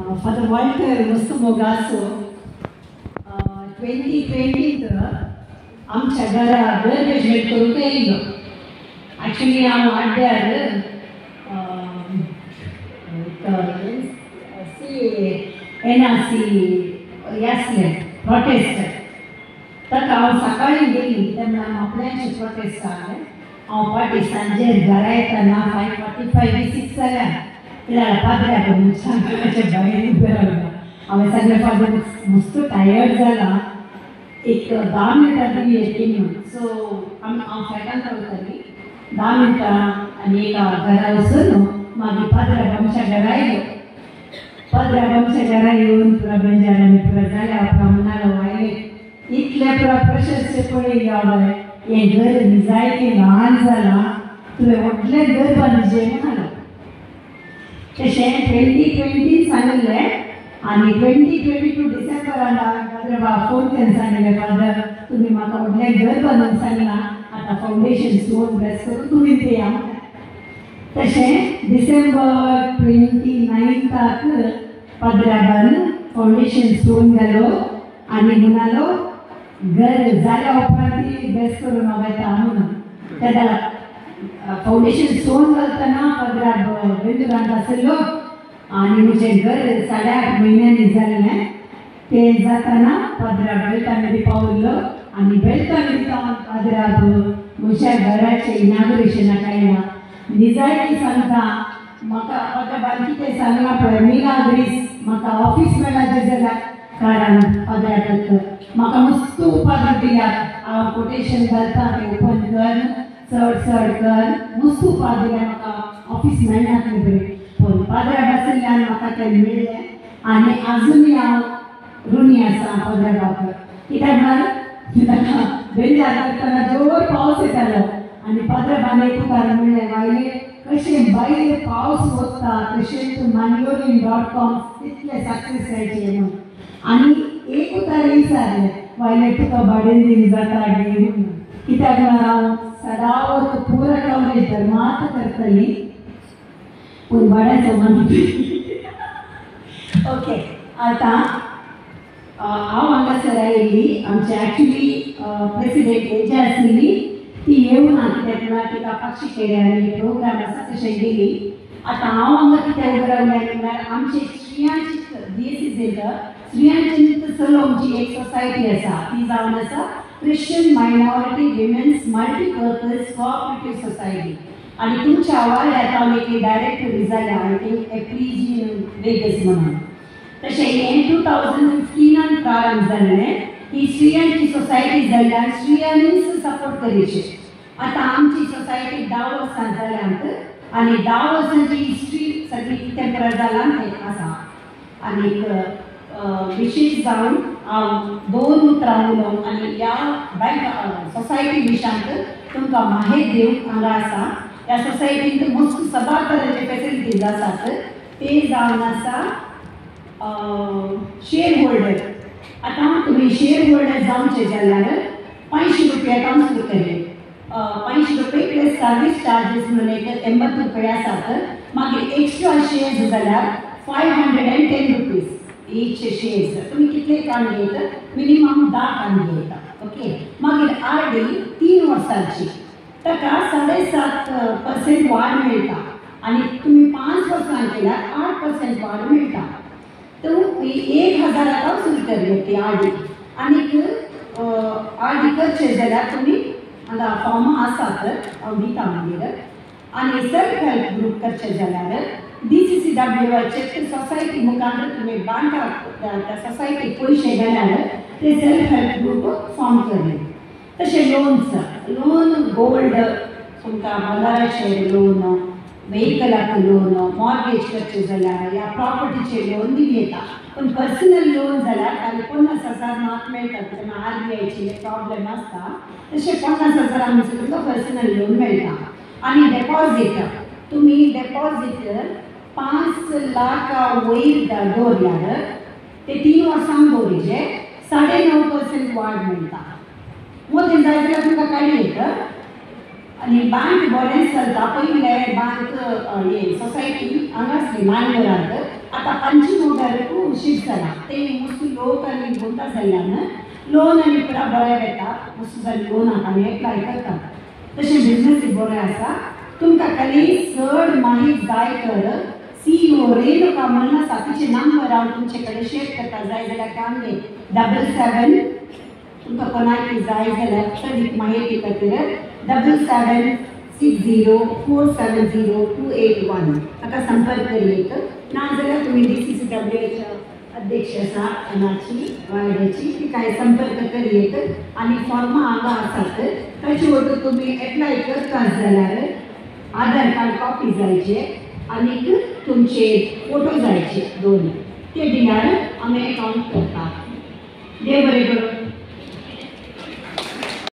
Father Walter Mustumogaso 2020 आमच्या घरा घर भेट करूंक येयलो. ॲक्च्युली हांव वाड्यार NRC आसलें प्रोटेस्ट ताका हांव सकाळीं गेली तेन्ना आपल्याचें प्रोटेस्ट आसलें. हांव पाटी सांजे घरा येतना 5:45-6 जाल्यार कित्याक पाद्र्याक सांगपाचें भायर उबें रावला. हांवें सांगलें फादर मस्त टायर्ड जाला, एक 10 मिनटां तरी येतली म्हणून. सो हांव फ्लॅटान रावताली 10 मिनटां आनी एका घरा वचून मागीर पाद्र्याक आमच्या घरा येयलो. पाद्र्याक आमच्या घरा येवन पुरा बेंजार आनी पुरा जाल्या उपरांत म्हणालो वायले इतले पुरा प्रशस्त पळय हांवें हें घर जायतें ल्हान जालां, तुवें व्हडलें घर बांदचें म्हणालो. तशें 2020 सांगलें आनी 2022 डिसेंबरान हांवें बाबा फोन करून सांगलें फादर तुमी म्हाका व्हडलें घर बांदूंक सांगलां, आतां फावंडेशन स्टोन ब्लेस करून तुमी तेया. तशें डिसेंबर 29 पाद्र्याबान फावंडेशन स्टोन घालो आनी म्हणालो घर जाल्या उपरांत ती ब्लेस करून हांव येता म्हणून. तेन्ना फावंडेशन स्टोन घालतना पाद्र्याक बेंदुरांत आसलो आनी म्हजें घर 8.5 म्हयन्यांनी जाल्लें. तें जाताना पाद्र्याक बेल्टामेरी पावयलो आनी बेल्टामेरी पाद्र्याक म्हज्या घराचें इनागुरेशनाक आयलां. निजाळी सांगता म्हाका पाद्र्याबान कितें सांगलां पळय मिलाग्रीस म्हाका ऑफीस मेळाचें जाल्यार कारण पाद्र्याक म्हाका मस्त उपाधी दिल्यात. हांव कोटेशन घालता तें ओपन कर चड कर मस्त उपाधी दिल्या म्हाका ऑफीस मेळना तें बरें. पूण पाद्र्याक आसल्यान म्हाका तें मेळ्ळें आनी आजुनूय हांव ऋणी आसा पाद्र्याक. कित्याक म्हळ्यार बेंजार करतना जोर पावस येतालो आनी पाद्र्याबान एक उतार म्हणलें वायले कशें भायर पावस वता तशेंच maniorin.com तितलें सक्सेस जायचें म्हणून. आनी एक उतार विचारलें वायले तुका भाडेन दिवंक जाता गे म्हणून. कित्याक म्हळ्यार हांव सदांच पुरा कवरेज धर्मात करतली पूण भाड्याचो मागीर. ओके आतां हांव हांगासर आयिल्ली. आमची ॲक्च्युली प्रेसिडेंट हेजी आसली ती येवना कित्याक म्हळ्यार तिका पक्षी केड्यानी प्रोग्राम आसा तशें गेली. आतां हांव हांगा कित्याक उबें रावलें म्हळ्यार आमची श्रियांचित DSC सेंटर श्रियांचित सलोमची एक सोसायटी आसा ती जावन आसा Christian minority women's multipurpose cooperative society. आनी तुमच्या वाड्यात हांव एक डायरेक्टरी जाल्या आय थिंक एप्रिजी वेगस म्हणून. तशें हें 2015 प्रारंभ जाल्लें. ही स्त्रियांची सोसायटी जाल्ल्यान स्त्रियांनीच सपोर्ट करीचे. आतां आमची सोसायटी 10 वर्सां जाल्यांत आनी 10 वर्सांची हिस्ट्री सगळी कितें पुरा जालां तें आसा. आनीक विशेश जावन हांव 2 उतरां उलोवंक आनी ह्या बँक सोसायटी विशांत तुमकां माहेर दिवंक हांगा आसा. ह्या सोसायटींत मस्त सगळ्या तरेचे फेसिलिटीज आसात. ते जावन आसा शेअर होल्डर. आतां तुमी शेअर होल्डर जावचे जाल्यार 500 रुपया ट्रान्सफर केले. 500 रुपये प्लस सर्वीस चार्जीस म्हणून एक 80 रुपये आसात. मागीर एक्स्ट्रा शेअर्स जाल्यार 510 रुपीज ईच शेअर्स. तुमी कितले काण घेतात मिनिमम 10 काण घेतात. ओके मागीर RD 3 वर्सांची ताका 7.5% वाड मेळटा आनी तुमी 5 वर्सां केल्यार 8% वाड मेळटा. तो 1000 वसूल करले ती RD. आनीक RD करचे जाल्यार तुमी हांगा फॉर्मां आसात हांव दिता मागीर. आनी सेल्फ हेल्प ग्रूप करचे जाल्यार DCCWचे सोसायटी मुखार तुमी बँकाक त्या सोसायटीक पयशे घाल्यार ते सेल्फ हेल्प ग्रूप फॉर्म करले. तशें लोन गोल्ड तुमकां बंगाराचेर लोन व्हेकलाक लोन मॉर्गेज करचे जाल्यार या प्रॉपर्टीचे लोन दिली येता. पूण पर्सनल लोन जाल्यार खाली 50,000 मात मेळटा. तेन्ना RBIचे प्रॉब्लेम आसता तशें 50,000 आमचो तुमकां पर्सनल लोन मेळटा. आनी डेपॉजीट तुमी डेपॉजीट 5 लाख वयर दवरल्यार ते 3 वर्सांक दवरिचे 9.5% वाड मेळटा. मोदें जाय जाल्यार तुमकां काडी येता. आनी बँक बरें चलता. पयले बँक हे सोसायटी हांगा आसली मांगरांत आता 5,000 शिफ्ट जाला ते मस्त लोक आनी बोलता जाल्यान लोन आनी पुरा बरें येता मस्त जालें लोनाक आनी एप्लाय करता तशें बिजनेस बरें आसा तुमकां खाली चड माहीत जाय तर CEO रेणुका म्हणून आसा तिचे नंबर हांव तुमचे कडेन शेअर करता जाय जाल्यार काम घे 77 तुमकां कोणाक जाय जाल्यार चडीक म्हायती खातीर 7760470281 ताका संपर्क करीत नाजाल्यार तुमी DCCWच्या अध्यक्ष आसा अनाची वायड्याची ती काय संपर्क करीत आनी फॉर्मां हांगा आसात ताचे वरवीं तुमी एप्लाय करतात जाल्यार आधार कार्ड कॉपी जायचे आनीक तुमचे फोटो जायचे 2 ते दिल्यार आमी अकावंट करता देव बरें करूं